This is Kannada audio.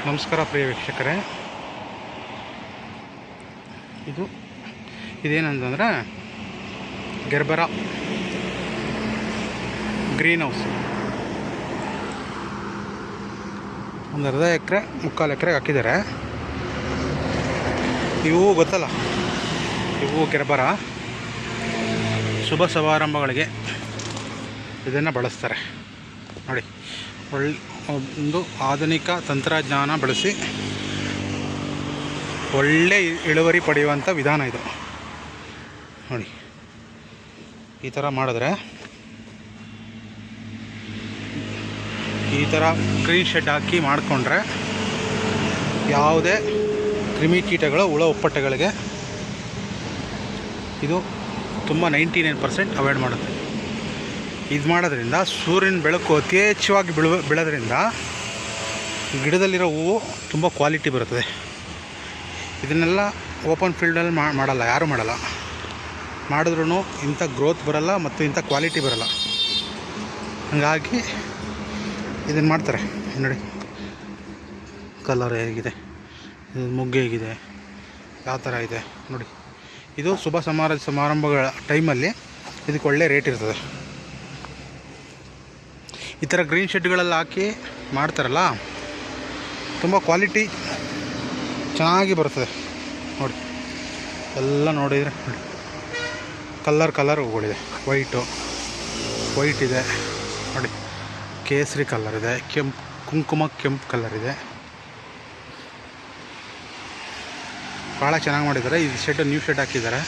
ನಮಸ್ಕಾರ ಪ್ರಿಯ ವೀಕ್ಷಕರೇ, ಇದೇನಂತಂದರೆ ಗೆರ್ಬರಾ ಗ್ರೀನ್ ಹೌಸ್. ಒಂದು ಅರ್ಧ ಎಕರೆ ಮುಕ್ಕಾಲು ಎಕರೆಗೆ ಹಾಕಿದ್ದಾರೆ. ಇವು ಗೊತ್ತಲ್ಲ, ಇವು ಗೆರ್ಬರಾ ಶುಭ ಸಮಾರಂಭಗಳಿಗೆ ಇದನ್ನು ಬಳಸ್ತಾರೆ ನೋಡಿ. ಒಂದು ಆಧುನಿಕ ತಂತ್ರಜ್ಞಾನ ಬಳಸಿ ಒಳ್ಳೆ ಇಳುವರಿ ಪಡೆಯುವಂಥ ವಿಧಾನ ಇದು ನೋಡಿ. ಈ ಥರ ಮಾಡಿದ್ರೆ, ಈ ಥರ ಗ್ರೀನ್ ಶೆಡ್ ಹಾಕಿ ಮಾಡಿಕೊಂಡ್ರೆ ಯಾವುದೇ ಕ್ರಿಮಿಕೀಟಗಳು ಹುಳ ಉಪ್ಪಟ್ಟೆಗಳಿಗೆ ಇದು ತುಂಬ 99% ಅವಾಯ್ಡ್ ಮಾಡುತ್ತೆ. ಇದು ಮಾಡೋದ್ರಿಂದ ಸೂರ್ಯನ ಬೆಳಕು ಅತಿ ಹೆಚ್ಚವಾಗಿ ಬೀಳೋದ್ರಿಂದ ಗಿಡದಲ್ಲಿರೋ ಹೂವು ತುಂಬ ಕ್ವಾಲಿಟಿ ಬರುತ್ತದೆ. ಇದನ್ನೆಲ್ಲ ಓಪನ್ ಫೀಲ್ಡಲ್ಲಿ ಮಾಡಲ್ಲ, ಯಾರೂ ಮಾಡಲ್ಲ. ಮಾಡಿದ್ರೂ ಇಂಥ ಗ್ರೋತ್ ಬರಲ್ಲ ಮತ್ತು ಇಂಥ ಕ್ವಾಲಿಟಿ ಬರಲ್ಲ. ಹಾಗಾಗಿ ಇದನ್ನು ಮಾಡ್ತಾರೆ ನೋಡಿ. ಕಲರ್ ಹೇಗಿದೆ, ಇದು ಮೊಗ್ಗು ಹೇಗಿದೆ, ಯಾವ ಥರ ಇದೆ ನೋಡಿ. ಇದು ಶುಭ ಸಮಾರಂಭಗಳ ಟೈಮಲ್ಲಿ ಇದಕ್ಕೆ ಒಳ್ಳೆ ರೇಟ್ ಇರ್ತದೆ. ಈ ಥರ ಗ್ರೀನ್ ಶೆಡ್ಗಳಲ್ಲಿ ಹಾಕಿ ಮಾಡ್ತಾರಲ್ಲ, ತುಂಬ ಕ್ವಾಲಿಟಿ ಚೆನ್ನಾಗಿ ಬರ್ತದೆ ನೋಡಿ. ಎಲ್ಲ ನೋಡಿದರೆ ನೋಡಿ, ಕಲರ್ ಹೂಗಳಿದೆ. ವೈಟ್ ಇದೆ ನೋಡಿ, ಕೇಸರಿ ಕಲರ್ ಇದೆ, ಕುಂಕುಮ ಕೆಂಪು ಕಲರ್ ಇದೆ. ಭಾಳ ಚೆನ್ನಾಗಿ ಮಾಡಿದ್ದಾರೆ. ಈ ಶೆಡ್ ನ್ಯೂ ಶೆಡ್ ಹಾಕಿದ್ದಾರೆ.